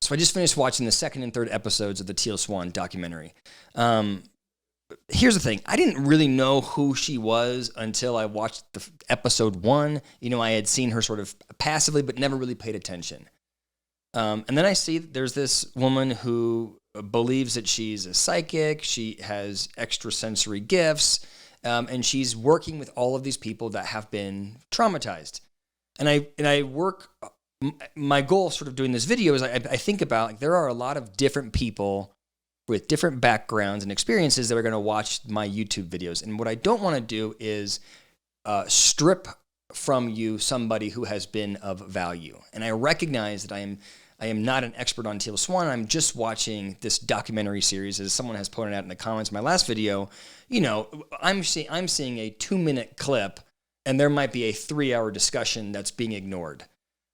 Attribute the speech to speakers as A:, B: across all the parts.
A: So I just finished watching the second and third episodes of the Teal Swan documentary. Here's the thing. I didn't really know who she was until I watched the episode 1. You know, I had seen her sort of passively, but never really paid attention. And then I see there's this woman who believes that she's a psychic. She has extrasensory gifts, and she's working with all of these people that have been traumatized. And I work. My goal, sort of doing this video, is I think about, like, there are a lot of different people with different backgrounds and experiences that are going to watch my YouTube videos. And what I don't want to do is strip from you somebody who has been of value. And I recognize that I am not an expert on Teal Swan. I'm just watching this documentary series, as someone has pointed out in the comments in my last video. You know, I'm seeing a 2-minute clip, and there might be a 3-hour discussion that's being ignored.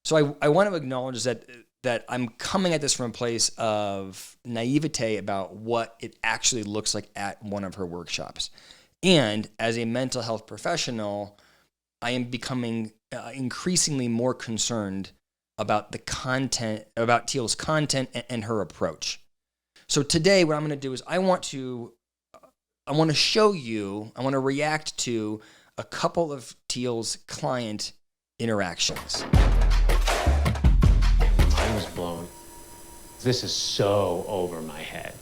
A: So I want to acknowledge that I'm coming at this from a place of naivete about what it actually looks like at one of her workshops. And as a mental health professional, I am becoming increasingly more concerned about the content, about Teal's content and her approach. So today what I'm going to do is I want to show you, I want to react to a couple of Teal's client interactions.
B: I was blown. This is so over my head.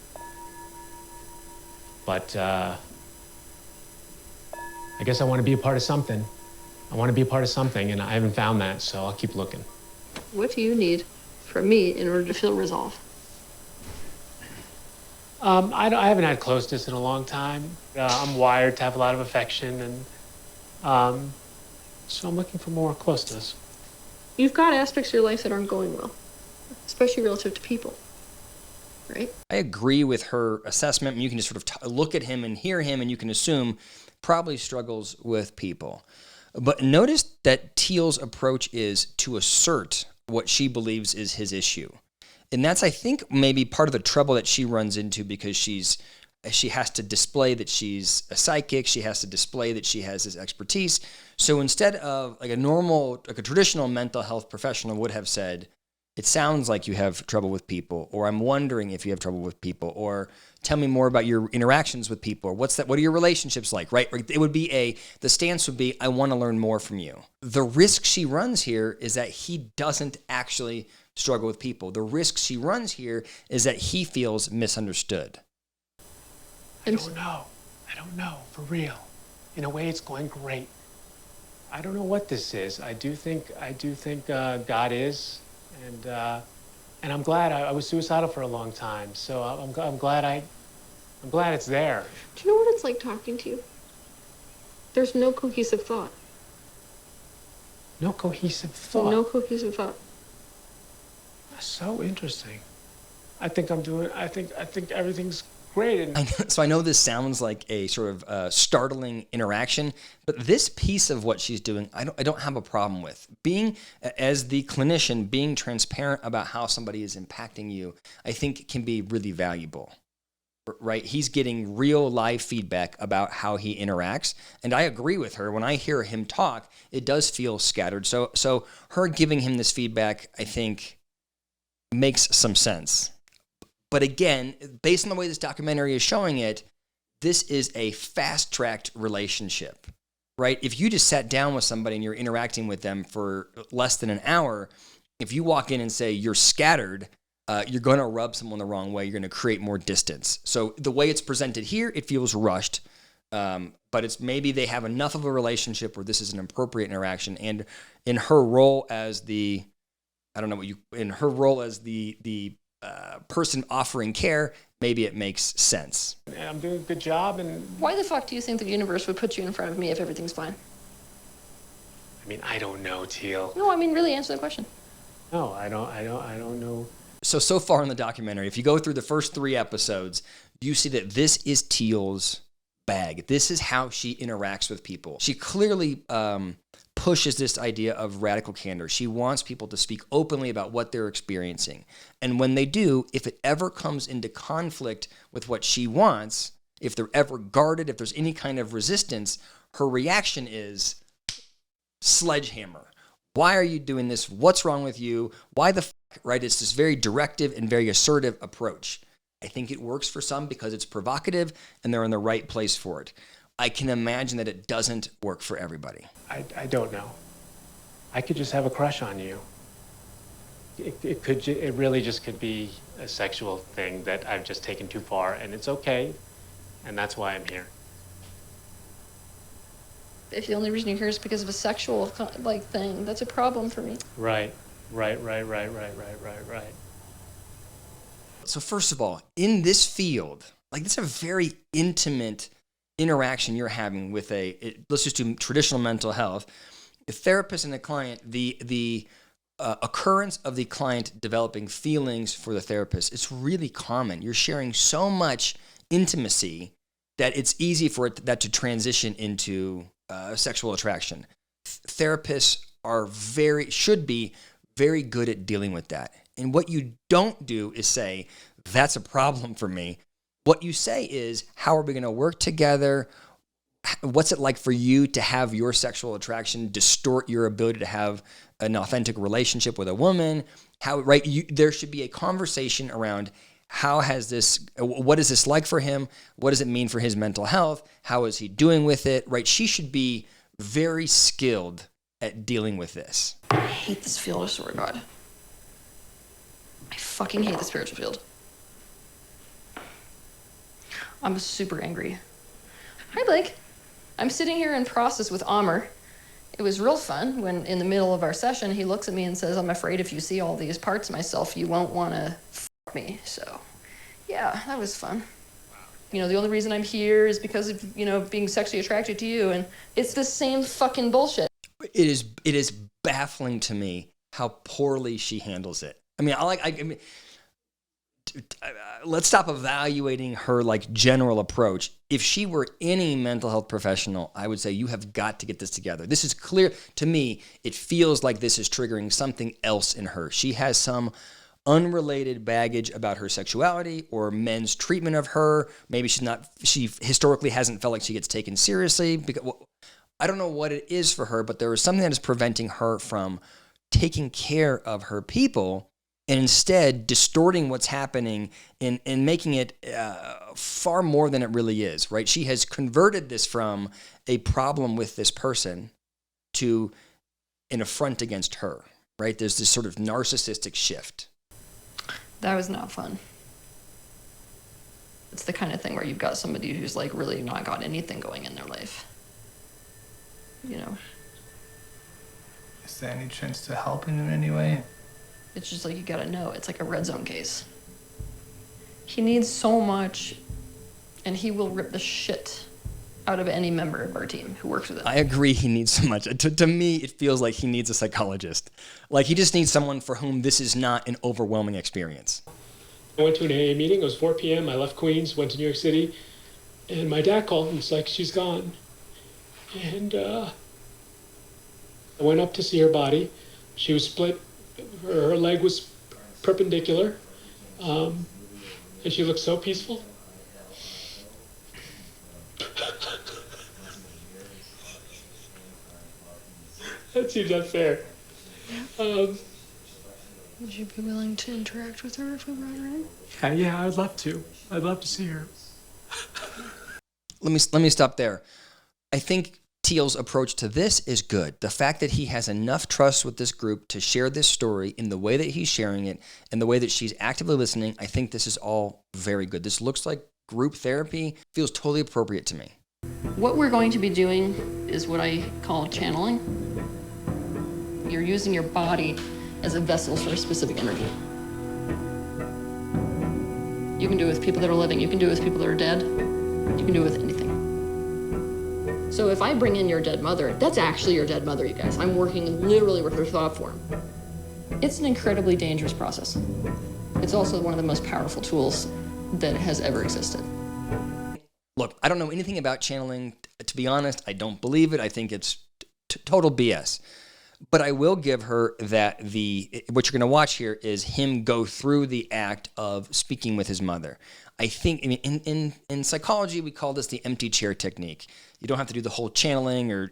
B: But I guess I want to be a part of something. I want to be a part of something, and I haven't found that, so I'll keep looking.
C: What do you need from me in order to feel resolve?
B: I haven't had closeness in a long time. I'm wired to have a lot of affection, and so I'm looking for more closeness.
C: You've got aspects of your life that aren't going well, especially relative to people, right?
A: I agree with her assessment. You can just sort of look at him and hear him, and you can assume probably struggles with people. But notice that Teal's approach is to assert what she believes is his issue. And that's, I think, maybe part of the trouble that she runs into, because she has to display that she's a psychic. She has to display that she has this expertise. So instead of like a traditional mental health professional would have said, it sounds like you have trouble with people, or I'm wondering if you have trouble with people, or tell me more about your interactions with people, or what are your relationships like, right? It would be the stance would be, I want to learn more from you. The risk she runs here is that he doesn't actually struggle with people. The risk she runs here is that he feels misunderstood.
B: I don't know, for real. In a way, it's going great. I don't know what this is. I do think God is. And I'm glad I was suicidal for a long time, so I'm glad it's there.
C: Do you know what it's like talking to you? There's no cohesive thought.
B: No cohesive thought?
C: No cohesive thought.
B: That's so interesting. I think everything's great.
A: So I know this sounds like a sort of startling interaction, but this piece of what she's doing, I don't have a problem with. Being, as the clinician, being transparent about how somebody is impacting you, I think can be really valuable, right? He's getting real live feedback about how he interacts, and I agree with her. When I hear him talk, it does feel scattered. So her giving him this feedback, I think, makes some sense. But again, based on the way this documentary is showing it, this is a fast-tracked relationship, right? If you just sat down with somebody and you're interacting with them for less than an hour, if you walk in and say you're scattered, you're going to rub someone the wrong way. You're going to create more distance. So the way it's presented here, it feels rushed, but it's maybe they have enough of a relationship where this is an appropriate interaction. And in her role as the person offering care, maybe it makes sense.
B: I'm doing a good job, and
C: Why the fuck do you think the universe would put you in front of me if everything's fine?
B: I mean, I don't know, Teal.
C: No, I mean, really answer the question.
B: No, I don't know.
A: So far in the documentary, if you go through the first 3 episodes, you see that this is Teal's bag. This is how she interacts with people. She clearly pushes this idea of radical candor. She wants people to speak openly about what they're experiencing. And when they do, if it ever comes into conflict with what she wants, if they're ever guarded, if there's any kind of resistance, her reaction is sledgehammer. Why are you doing this? What's wrong with you? Why the right? It's this very directive and very assertive approach. I think it works for some because it's provocative and they're in the right place for it. I can imagine that it doesn't work for everybody.
B: I don't know. I could just have a crush on you. It really just could be a sexual thing that I've just taken too far, and it's okay, and that's why I'm here.
C: If the only reason you're here is because of a sexual thing, that's a problem for me.
B: Right.
A: So first of all, in this field, like this is a very intimate interaction you're having with let's just do traditional mental health, a therapist and a client, the occurrence of the client developing feelings for the therapist, it's really common. You're sharing so much intimacy that it's easy for that to transition into sexual attraction. Therapists should be very good at dealing with that. And what you don't do is say, that's a problem for me. What you say is, how are we going to work together? What's it like for you to have your sexual attraction distort your ability to have an authentic relationship with a woman? There should be a conversation around what is this like for him? What does it mean for his mental health? How is he doing with it? Right? She should be very skilled at dealing with this.
C: I hate this field, I swear to God. I fucking hate the spiritual field. I'm super angry. Hi, Blake. I'm sitting here in process with Amr. It was real fun when in the middle of our session, he looks at me and says, I'm afraid if you see all these parts of myself, you won't want to fuck me. So, yeah, that was fun. The only reason I'm here is because of, being sexually attracted to you. And it's the same fucking bullshit.
A: It is baffling to me how poorly she handles it. Let's stop evaluating her general approach. If she were any mental health professional, I would say you have got to get this together. This is clear to me. It feels like this is triggering something else in her. She has some unrelated baggage about her sexuality or men's treatment of her. Maybe she historically hasn't felt like she gets taken seriously. I don't know what it is for her, but there is something that is preventing her from taking care of her people and instead distorting what's happening and making it far more than it really is, right? She has converted this from a problem with this person to an affront against her, right? There's this sort of narcissistic shift.
C: That was not fun. It's the kind of thing where you've got somebody who's really not got anything going in their life.
D: Is there any chance to help him in any way?
C: It's just you gotta know. It's like a red zone case. He needs so much, and he will rip the shit out of any member of our team who works with him.
A: I agree he needs so much. To me, it feels like he needs a psychologist. He just needs someone for whom this is not an overwhelming experience.
B: I went to an AA meeting. It was 4 p.m. I left Queens, went to New York City, and my dad called and was like, she's gone. And I went up to see her body. She was split. Her leg was perpendicular, and she looked so peaceful. That seems unfair.
C: Would you be willing to interact with her if we brought her in?
B: Yeah, I'd love to. I'd love to see her.
A: Let me stop there. I think Teal's approach to this is good. The fact that he has enough trust with this group to share this story in the way that he's sharing it and the way that she's actively listening, I think this is all very good. This looks like group therapy, feels totally appropriate to me.
C: What we're going to be doing is what I call channeling. You're using your body as a vessel for a specific energy. You can do it with people that are living. You can do it with people that are dead. You can do it with anything. So if I bring in your dead mother, that's actually your dead mother, you guys. I'm working literally with her thought form. It's an incredibly dangerous process. It's also one of the most powerful tools that has ever existed.
A: Look, I don't know anything about channeling. To be honest, I don't believe it. I think it's total BS. But I will give her that what you're going to watch here is him go through the act of speaking with his mother. I think in psychology, we call this the empty chair technique. You don't have to do the whole channeling or,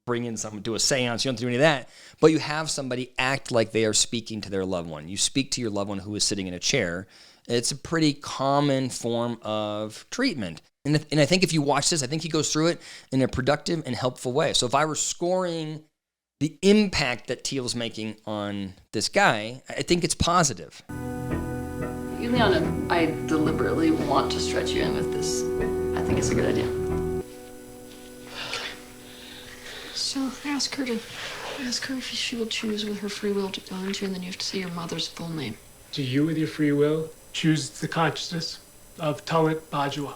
A: bring in someone, do a seance. You don't have to do any of that. But you have somebody act like they are speaking to their loved one. You speak to your loved one who is sitting in a chair. It's a pretty common form of treatment. And I think if you watch this, I think he goes through it in a productive and helpful way. So if I were scoring the impact that Teal's making on this guy, I think it's positive.
C: Juliana, I deliberately want to stretch you in with this. I think it's a good idea. So ask her if she will choose with her free will to go into, and then you have to say your mother's full name.
B: Do you, with your free will, choose the consciousness of Tulit Bajwa?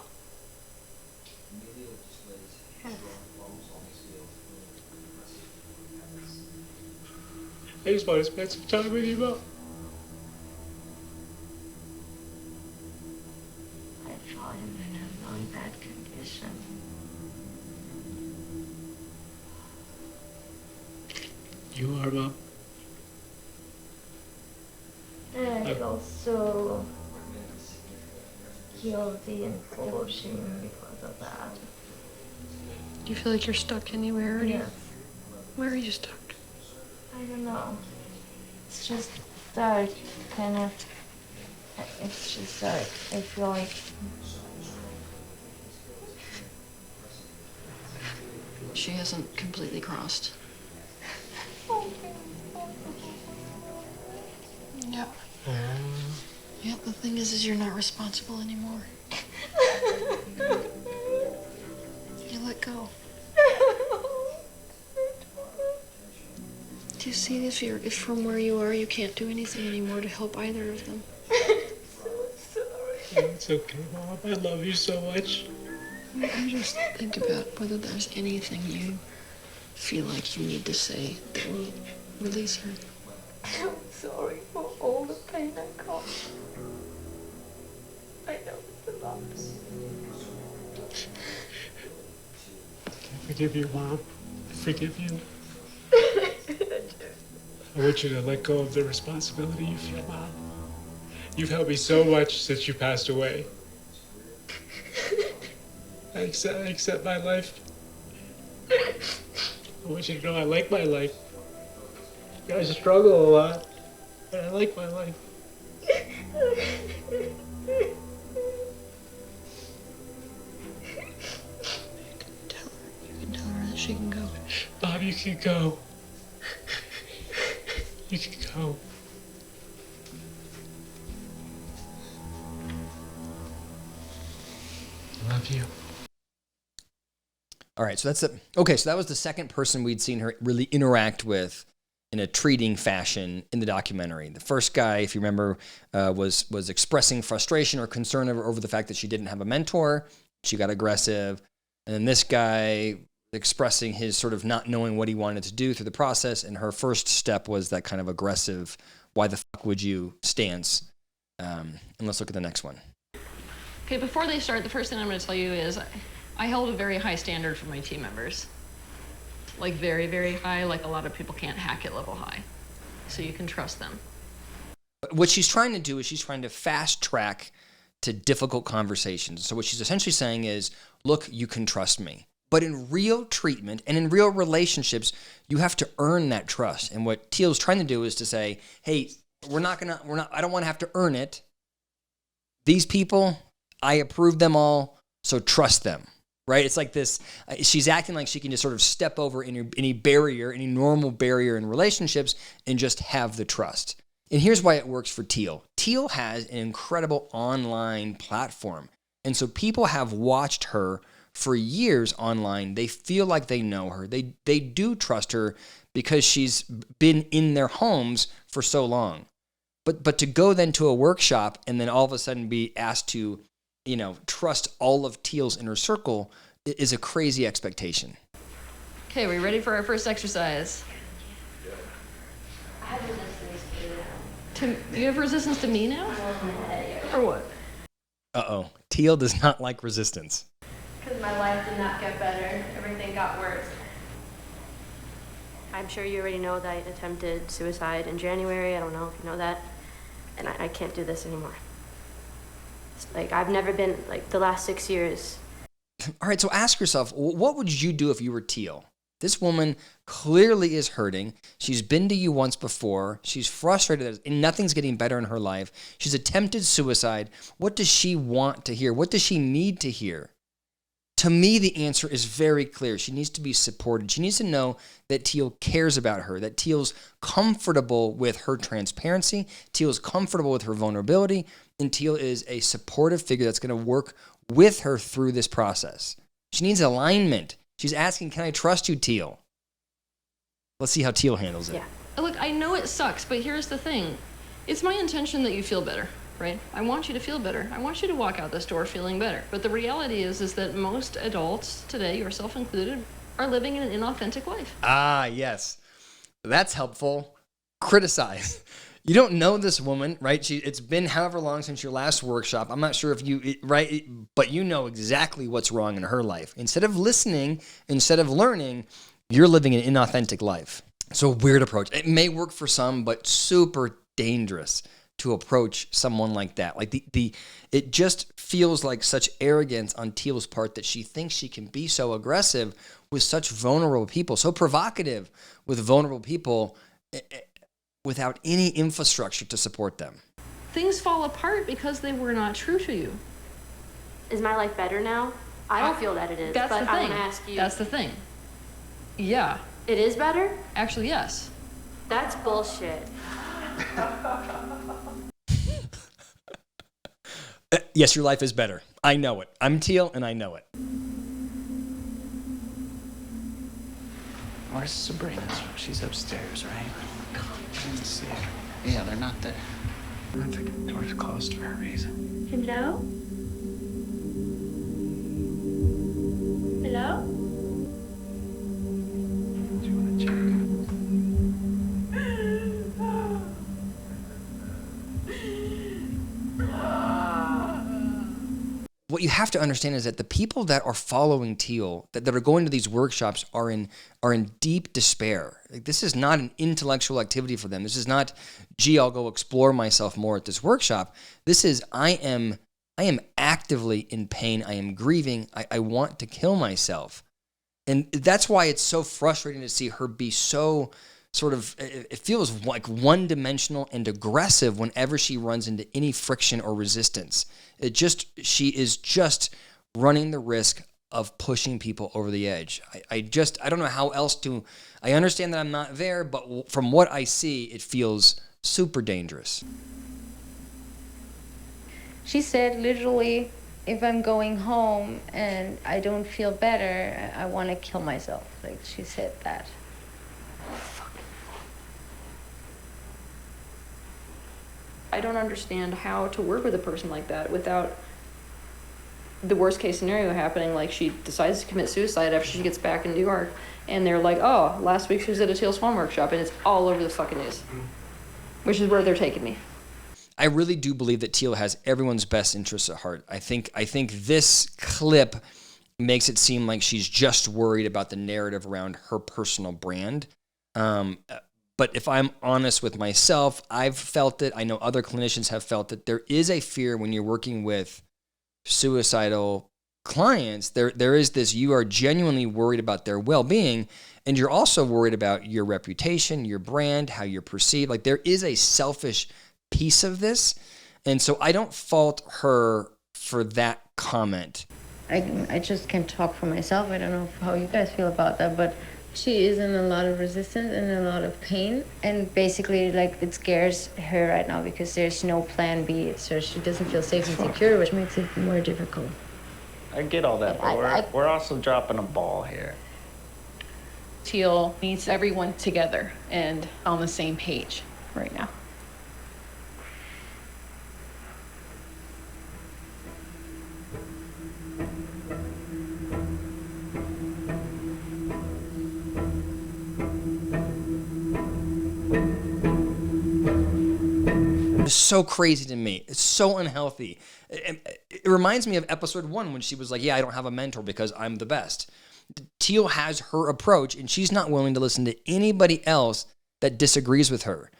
B: I just want to spend some time with you, Mom.
E: I saw him in a really bad condition.
B: You are, Mom.
E: And I also guilty and full of shame because of that.
C: Do you feel like you're stuck anywhere? Or
E: Yes.
C: Where are you stuck?
E: I don't know. It's just that it's just that I feel like
C: She hasn't completely crossed. Yeah. Yeah, the thing is you're not responsible anymore. You let go. Do you see if from where you are you can't do anything anymore to help either of them?
B: It's okay, Mom. I love you so much.
C: You just think about whether there's anything you feel like you need to say that will release her.
E: I'm sorry for all the pain I caused. I know it's a lot.
B: I forgive you, Mom. I forgive you. I want you to let go of the responsibility you feel, Mom. You've helped me so much since you passed away. I accept my life. I want you to know I like my life. I struggle a lot, but I like my life.
C: You can tell her that she can go.
B: Bob, you can go. You can go. I love you.
A: All right, so so that was the second person we'd seen her really interact with in a treating fashion in the documentary. The first guy, if you remember, was expressing frustration or concern over the fact that she didn't have a mentor. She got aggressive. And then this guy expressing his sort of not knowing what he wanted to do through the process. And her first step was that kind of aggressive, why the fuck would you stance? And let's look at the next one.
C: Okay, before they start, the first thing I'm going to tell you is I held a very high standard for my team members. Like very, very high, like a lot of people can't hack it level high. So you can trust them.
A: What she's trying to do is she's trying to fast track to difficult conversations. So what she's essentially saying is, look, you can trust me. But in real treatment and in real relationships, you have to earn that trust. And what Teal's trying to do is to say, hey, I don't want to have to earn it. These people, I approve them all, so trust them. Right? It's like this, she's acting like she can just sort of step over any barrier, any normal barrier in relationships and just have the trust. And here's why it works for Teal. Teal has an incredible online platform. And so people have watched her for years online. They feel like they know her. They do trust her because she's been in their homes for so long. But to go then to a workshop and then all of a sudden be asked to, trust all of Teal's inner circle is a crazy expectation.
C: Okay, we ready for our first exercise?
E: I have resistance
C: You have resistance to me now? Or what?
A: Uh-oh. Teal does not like resistance.
E: because my life did not get better. Everything got worse.
F: I'm sure you already know that I attempted suicide in January. I don't know if you know that. And I can't do this anymore. Like, I've never been, like, the last 6 years.
A: All right, so ask yourself, what would you do if you were Teal? This woman clearly is hurting. She's been to you once before. She's frustrated and nothing's getting better in her life. She's attempted suicide. What does she want to hear? What does she need to hear? To me, the answer is very clear. She needs to be supported. She needs to know that Teal cares about her, that Teal's comfortable with her transparency, Teal's comfortable with her vulnerability, and Teal is a supportive figure that's going to work with her through this process. She needs alignment. She's asking, can I trust you, Teal? Let's see how Teal handles it.
F: Yeah.
C: Look, I know it sucks, but here's the thing. It's my intention that you feel better, right? I want you to feel better. I want you to walk out this door feeling better. But the reality is that most adults today, yourself included, are living in an inauthentic life.
A: Ah, yes. That's helpful. Criticize. You don't know this woman, right? It's been however long since your last workshop. I'm not sure if right, but you know exactly what's wrong in her life. Instead of listening, instead of learning, you're living an inauthentic life. So a weird approach. It may work for some, but super dangerous to approach someone like that. Like it just feels like such arrogance on Teal's part that she thinks she can be so aggressive with such vulnerable people, so provocative with vulnerable people, without any infrastructure to support them.
C: Things fall apart because they were not true to you.
F: Is my life better now? I don't feel that it is.
C: That's
F: but
C: the
F: I
C: thing.
F: want to ask you.
C: That's the thing. Yeah.
F: It is better?
C: Actually, yes.
F: That's bullshit.
A: Yes, your life is better. I know it. I'm Teal, and I know it.
G: Where's Sabrina? She's upstairs, right? I didn't see her. Yeah, they're not there. I think the door's closed for a reason.
E: Hello? Hello?
G: Do you want to check?
A: What you have to understand is that the people that are following Teal, that are going to these workshops, are in deep despair. Like, this is not an intellectual activity for them. This is not, gee, I'll go explore myself more at this workshop. This is, I am actively in pain. I am grieving. I want to kill myself. And that's why it's so frustrating to see her be so sort of, it feels like one-dimensional and aggressive whenever she runs into any friction or resistance. She is just running the risk of pushing people over the edge. I don't know how else to, I understand that I'm not there, but from what I see, it feels super dangerous.
H: She said literally, if I'm going home and I don't feel better, I want to kill myself. Like, she said that.
C: I don't understand how to work with a person like that without the worst case scenario happening, like she decides to commit suicide after she gets back in New York, and they're like, oh, last week she was at a Teal Swan workshop, and it's all over the fucking news, which is where they're taking me.
A: I really do believe that Teal has everyone's best interests at heart. I think this clip makes it seem like she's just worried about the narrative around her personal brand. But if I'm honest with myself, I've felt it. I know other clinicians have felt it. There is a fear when you're working with suicidal clients. There is this, you are genuinely worried about their well-being, and you're also worried about your reputation, your brand, how you're perceived. Like, there is a selfish piece of this. And so I don't fault her for that comment.
H: I just can't talk for myself. I don't know how you guys feel about that, but she is in a lot of resistance and a lot of pain, and basically, like, it scares her right now because there's no plan B, so she doesn't feel safe and secure, which makes it more difficult.
G: I get all that, but we're also dropping a ball here.
I: Teal needs everyone together and on the same page right now.
A: It's so crazy to me. It's so unhealthy. It reminds me of episode 1 when she was like, yeah, I don't have a mentor because I'm the best. Teal has her approach, and she's not willing to listen to anybody else that disagrees with her.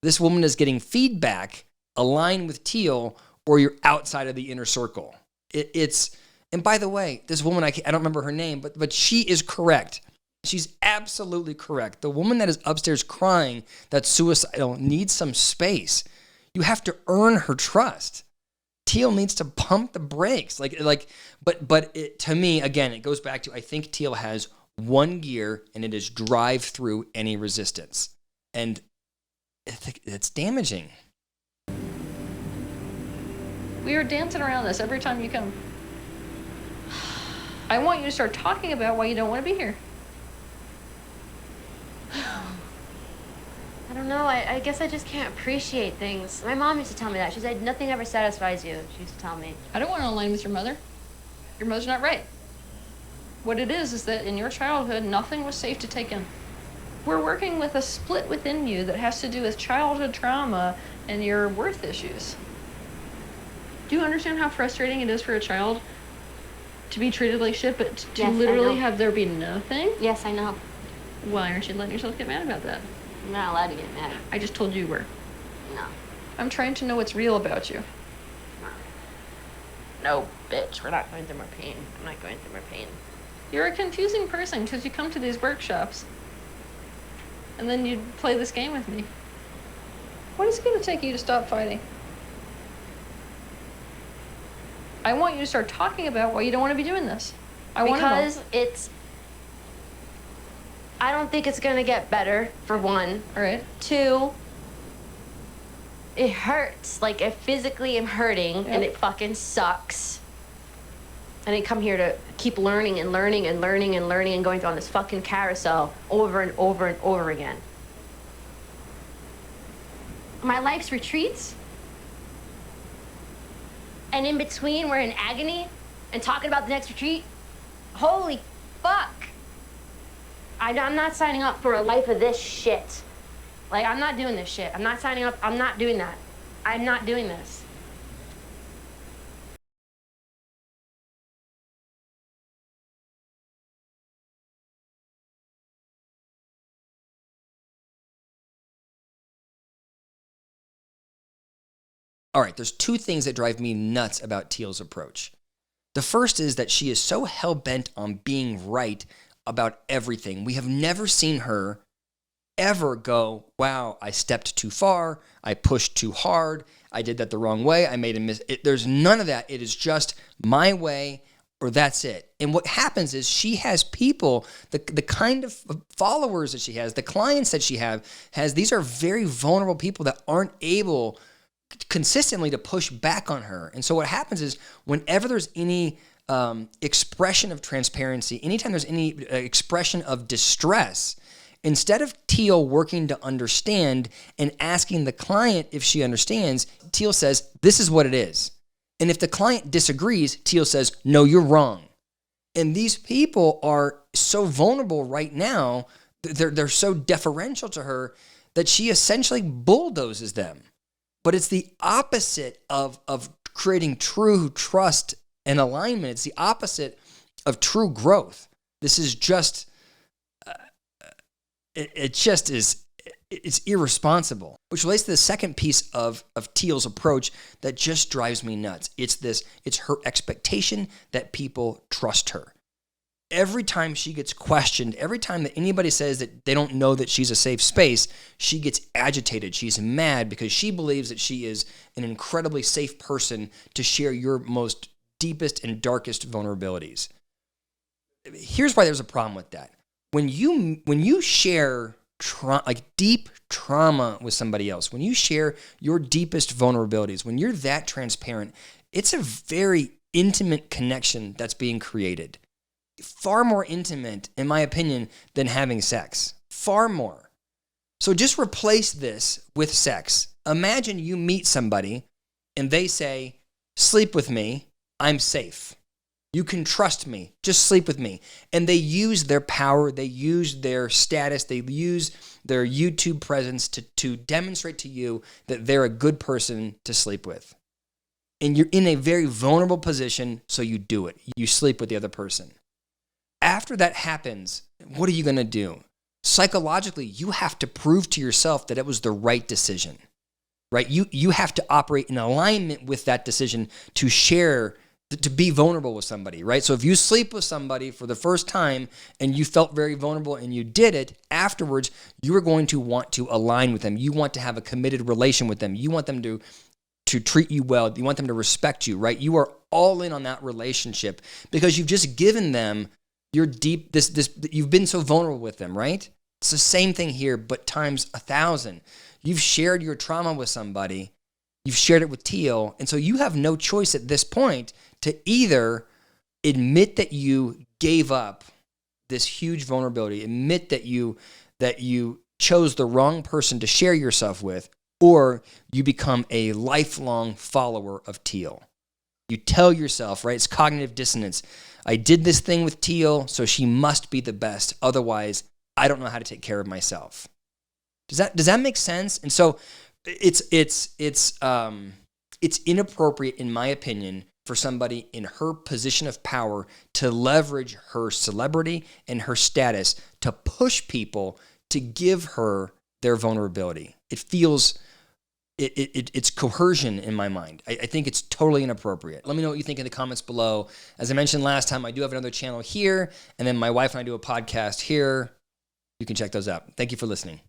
A: This woman is getting feedback, align with Teal, or you're outside of the inner circle. And by the way, this woman, I don't remember her name, but she is correct. She's absolutely correct. The woman that is upstairs crying, that's suicidal, needs some space. You have to earn her trust. Teal needs to pump the brakes. But to me, again, it goes back to, I think Teal has one gear, and it is drive through any resistance. And it's damaging.
C: We are dancing around this every time you come. I want you to start talking about why you don't want to be here.
F: I don't know. I guess I just can't appreciate things. My mom used to tell me that. She said, nothing ever satisfies you. She used to tell me.
C: I don't want to align with your mother. Your mother's not right. What it is that in your childhood, nothing was safe to take in. We're working with a split within you that has to do with childhood trauma and your worth issues. Do you understand how frustrating it is for a child to be treated like shit, but to
F: Yes,
C: literally have there be nothing?
F: Yes, I know.
C: Why aren't you letting yourself get mad about that?
F: I'm not allowed to get mad.
C: I just told you you were.
F: No.
C: I'm trying to know what's real about you.
F: No, bitch. We're not going through more pain. I'm not going through more pain.
C: You're a confusing person because you come to these workshops and then you play this game with me. What is it going to take you to stop fighting? I want you to start talking about why you don't want to be doing this.
F: Because I don't think it's gonna get better, for one.
C: All right.
F: Two, it hurts. Like, I physically am hurting, and it fucking sucks. And I come here to keep learning and learning and learning and learning and going on this fucking carousel over and over and over again. My life's retreats. And in between, we're in agony and talking about the next retreat. Holy fuck. I'm not signing up for a life of this shit. Like, I'm not doing this shit. I'm not signing up. I'm not doing that. I'm not doing this.
A: All right, there's two things that drive me nuts about Teal's approach. The first is that she is so hell-bent on being right about everything. We have never seen her ever go, wow, I stepped too far, I pushed too hard, I did that the wrong way, I made a mistake. There's none of that. It is just my way, or that's it. And what happens is she has people, the kind of followers that she has, the clients that she has, these are very vulnerable people that aren't able consistently to push back on her. And so what happens is whenever there's any expression of transparency, anytime there's any expression of distress, instead of Teal working to understand and asking the client if she understands, Teal says, this is what it is. And if the client disagrees, Teal says, no, you're wrong. And these people are so vulnerable right now, they're so deferential to her that she essentially bulldozes them. But it's the opposite of creating true trust and alignment. It's the opposite of true growth. This is just, it's irresponsible. Which relates to the second piece of Teal's approach that just drives me nuts. It's her expectation that people trust her. Every time she gets questioned, every time that anybody says that they don't know that she's a safe space, she gets agitated. She's mad because she believes that she is an incredibly safe person to share your most deepest and darkest vulnerabilities. Here's why there's a problem with that. When you share deep trauma with somebody else, when you share your deepest vulnerabilities, when you're that transparent, it's a very intimate connection that's being created. Far more intimate, in my opinion, than having sex. Far more. So just replace this with sex. Imagine you meet somebody and they say, sleep with me, I'm safe. You can trust me, just sleep with me. And they use their power, they use their status, they use their YouTube presence to demonstrate to you that they're a good person to sleep with. And you're in a very vulnerable position, so you do it. You sleep with the other person. After that happens, what are you going to do? Psychologically, you have to prove to yourself that it was the right decision, right? You have to operate in alignment with that decision to share, to be vulnerable with somebody, right? So if you sleep with somebody for the first time and you felt very vulnerable and you did it, afterwards, you are going to want to align with them. You want to have a committed relation with them. You want them to treat you well. You want them to respect you, right? You are all in on that relationship because you've just given them your deep, you've been so vulnerable with them, right? It's the same thing here, but times 1,000. You've shared your trauma with somebody. You've shared it with Teal. And so you have no choice at this point to either admit that you gave up this huge vulnerability, admit that you chose the wrong person to share yourself with, or you become a lifelong follower of Teal. You tell yourself, right? It's cognitive dissonance. I did this thing with Teal, so she must be the best. Otherwise, I don't know how to take care of myself. Does that make sense? And so it's inappropriate, in my opinion, for somebody in her position of power to leverage her celebrity and her status to push people to give her their vulnerability. It feels it's coercion in my mind. I think it's totally inappropriate. Let me know what you think in the comments below. As I mentioned last time, I do have another channel here, and then my wife and I do a podcast here. You can check those out. Thank you for listening.